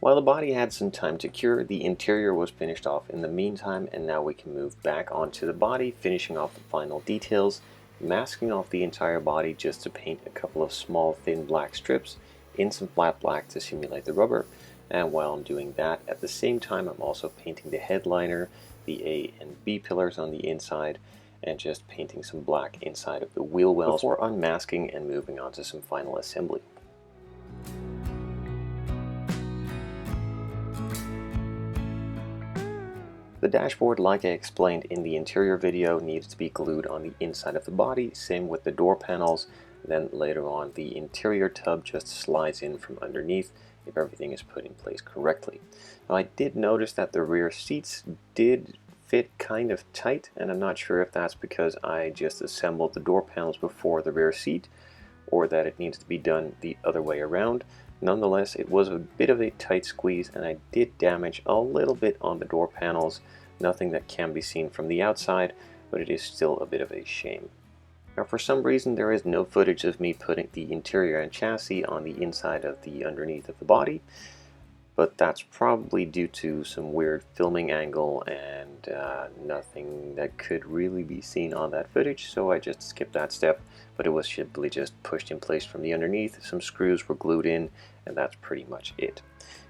While the body had some time to cure, the interior was finished off in the meantime, and now we can move back onto the body, finishing off the final details, masking off the entire body just to paint a couple of small thin black strips in some flat black to simulate the rubber. And while I'm doing that, at the same time I'm also painting the headliner, the A and B pillars on the inside, and just painting some black inside of the wheel wells before unmasking and moving on to some final assembly. The dashboard, like I explained in the interior video, needs to be glued on the inside of the body, same with the door panels. Then later on the interior tub just slides in from underneath if everything is put in place correctly. Now I did notice that the rear seats did fit kind of tight, and I'm not sure if that's because I just assembled the door panels before the rear seat or that it needs to be done the other way around. Nonetheless, it was a bit of a tight squeeze, and I did damage a little bit on the door panels. Nothing that can be seen from the outside, but it is still a bit of a shame. Now, for some reason, there is no footage of me putting the interior and chassis on the inside of the underneath of the body, but that's probably due to some weird filming angle and nothing that could really be seen on that footage, so I just skipped that step. But it was simply just pushed in place from the underneath, some screws were glued in, and that's pretty much it.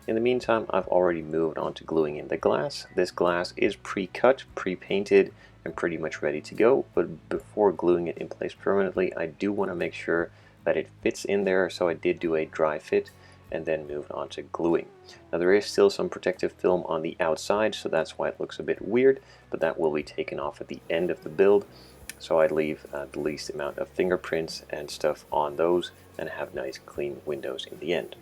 In the meantime, I've already moved on to gluing in the glass. This glass is pre-cut, pre-painted, and pretty much ready to go, but before gluing it in place permanently, I do want to make sure that it fits in there, so I did do a dry fit and then moved on to gluing. Now there is still some protective film on the outside, so that's why it looks a bit weird, but that will be taken off at the end of the build. So I leave the least amount of fingerprints and stuff on those and have nice clean windows in the end.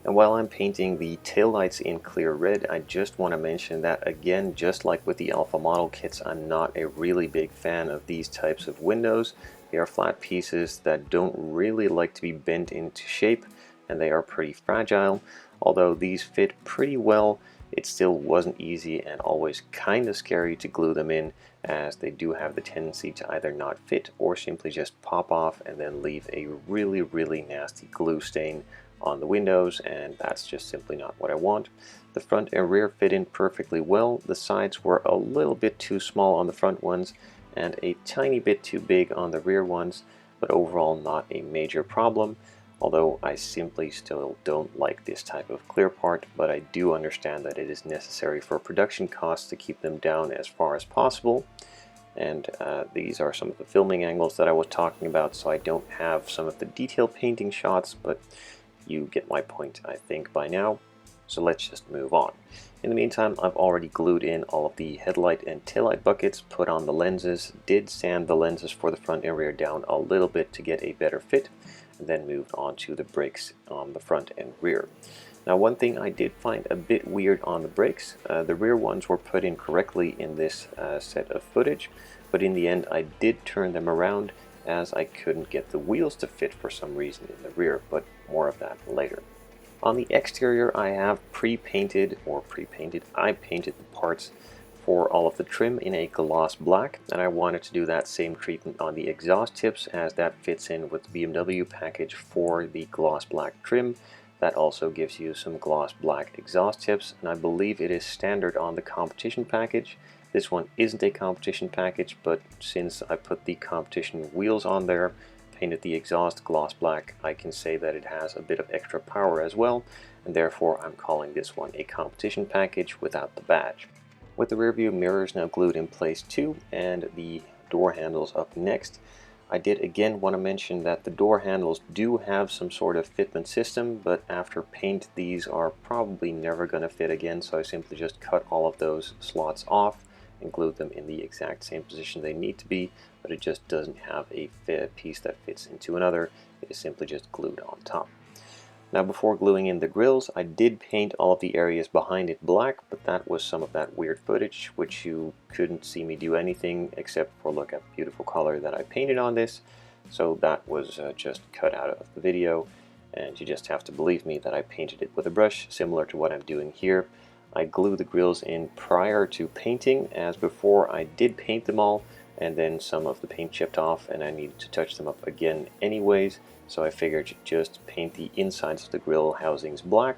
And while I'm painting the taillights in clear red, I just want to mention that again, just like with the Alpha model kits, I'm not a really big fan of these types of windows. They are flat pieces that don't really like to be bent into shape, and they are pretty fragile. Although these fit pretty well, it still wasn't easy and always kind of scary to glue them in, as they do have the tendency to either not fit or simply just pop off and then leave a really nasty glue stain on the windows, and that's just simply not what I want. The front and rear fit in perfectly well. The sides were a little bit too small on the front ones and a tiny bit too big on the rear ones, but overall not a major problem. Although I simply still don't like this type of clear part, but I do understand that it is necessary for production costs to keep them down as far as possible. And these are some of the filming angles that I was talking about, so I don't have some of the detail painting shots, but you get my point, I think, by now. So let's just move on. In the meantime, I've already glued in all of the headlight and taillight buckets, put on the lenses, did sand the lenses for the front and rear down a little bit to get a better fit, and then moved on to the brakes on the front and rear. Now, one thing I did find a bit weird on the brakes, the rear ones were put in correctly in this set of footage, but in the end I did turn them around as I couldn't get the wheels to fit for some reason in the rear, but more of that later. On the exterior, I have I painted the parts for all of the trim in a gloss black, and I wanted to do that same treatment on the exhaust tips, as that fits in with the BMW package for the gloss black trim. That also gives you some gloss black exhaust tips, and I believe it is standard on the competition package. This one isn't a competition package, but since I put the competition wheels on there, painted the exhaust gloss black, I can say that it has a bit of extra power as well, and therefore I'm calling this one a competition package without the badge. With the rear view mirrors now glued in place too, and the door handles up next, I did again want to mention that the door handles do have some sort of fitment system, but after paint these are probably never going to fit again, so I simply just cut all of those slots off and glued them in the exact same position they need to be, but it just doesn't have a piece that fits into another. It is simply just glued on top. Now, before gluing in the grills, I did paint all of the areas behind it black, but that was some of that weird footage which you couldn't see me do anything except for look at the beautiful color that I painted on this, so that was just cut out of the video, and you just have to believe me that I painted it with a brush similar to what I'm doing here. I glued the grills in prior to painting, as before I did paint them all, and then some of the paint chipped off and I needed to touch them up again anyways, so I figured just paint the insides of the grill housings black,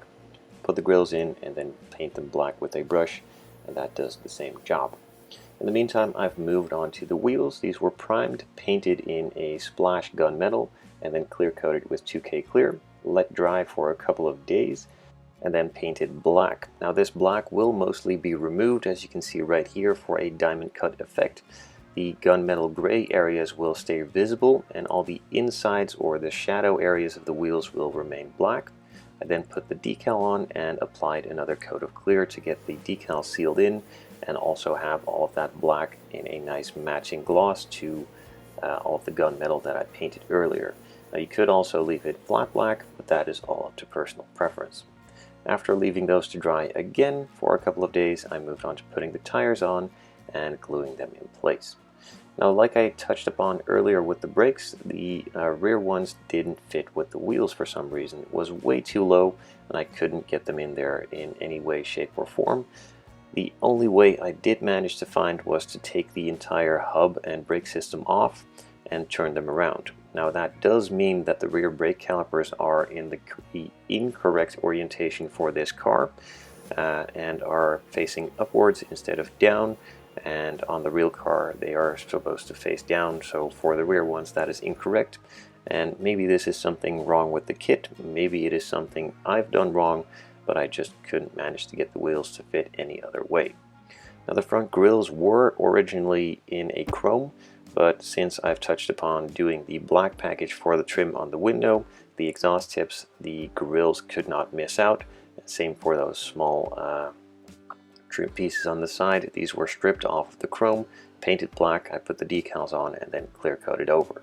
put the grills in, and then paint them black with a brush, and that does the same job. In the meantime, I've moved on to the wheels. These were primed, painted in a splash gunmetal, and then clear coated with 2K clear, let dry for a couple of days, and then painted black. Now this black will mostly be removed, as you can see right here, for a diamond cut effect. The gunmetal gray areas will stay visible, and all the insides or the shadow areas of the wheels will remain black. I then put the decal on and applied another coat of clear to get the decal sealed in, and also have all of that black in a nice matching gloss to all of the gunmetal that I painted earlier. Now you could also leave it flat black, but that is all up to personal preference. After leaving those to dry again for a couple of days, I moved on to putting the tires on and gluing them in place. Now, like I touched upon earlier with the brakes, the rear ones didn't fit with the wheels for some reason. It was way too low, and I couldn't get them in there in any way, shape, or form. The only way I did manage to find was to take the entire hub and brake system off and turn them around. Now that does mean that the rear brake calipers are in the incorrect orientation for this car and are facing upwards instead of down, and on the real car they are supposed to face down, so for the rear ones that is incorrect. And maybe this is something wrong with the kit, maybe it is something I've done wrong, but I just couldn't manage to get the wheels to fit any other way. Now the front grills were originally in a chrome, but since I've touched upon doing the black package for the trim on the window, the exhaust tips, the grills could not miss out. Same for those small trim pieces on the side. These were stripped off of the chrome, painted black, I put the decals on, and then clear coated over.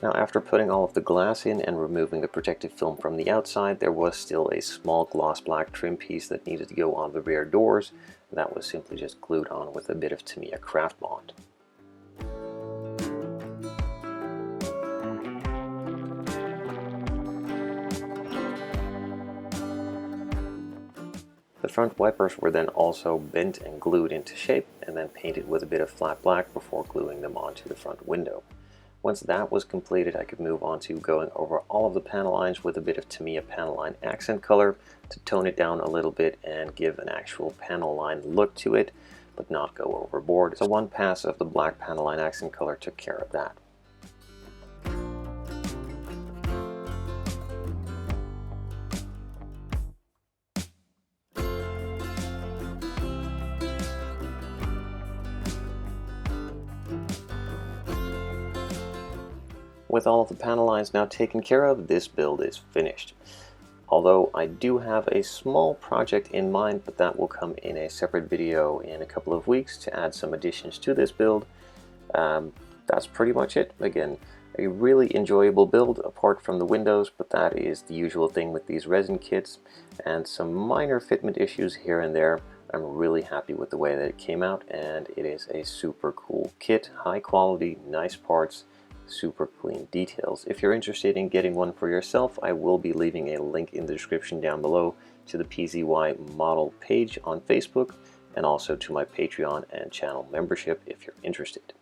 Now after putting all of the glass in and removing the protective film from the outside, there was still a small gloss black trim piece that needed to go on the rear doors. That was simply just glued on with a bit of Tamiya craft bond. The front wipers were then also bent and glued into shape and then painted with a bit of flat black before gluing them onto the front window. Once that was completed, I could move on to going over all of the panel lines with a bit of Tamiya Panelline accent color to tone it down a little bit and give an actual panel line look to it, but not go overboard. So one pass of the black Panelline accent color took care of that. With all of the panel lines now taken care of, this build is finished. Although I do have a small project in mind, but that will come in a separate video in a couple of weeks to add some additions to this build. That's pretty much it. Again, a really enjoyable build apart from the windows, but that is the usual thing with these resin kits, and some minor fitment issues here and there. I'm really happy with the way that it came out, and it is a super cool kit. High quality, nice parts, super clean details. If you're interested in getting one for yourself, I will be leaving a link in the description down below to the PZY model page on Facebook, and also to my Patreon and channel membership if you're interested.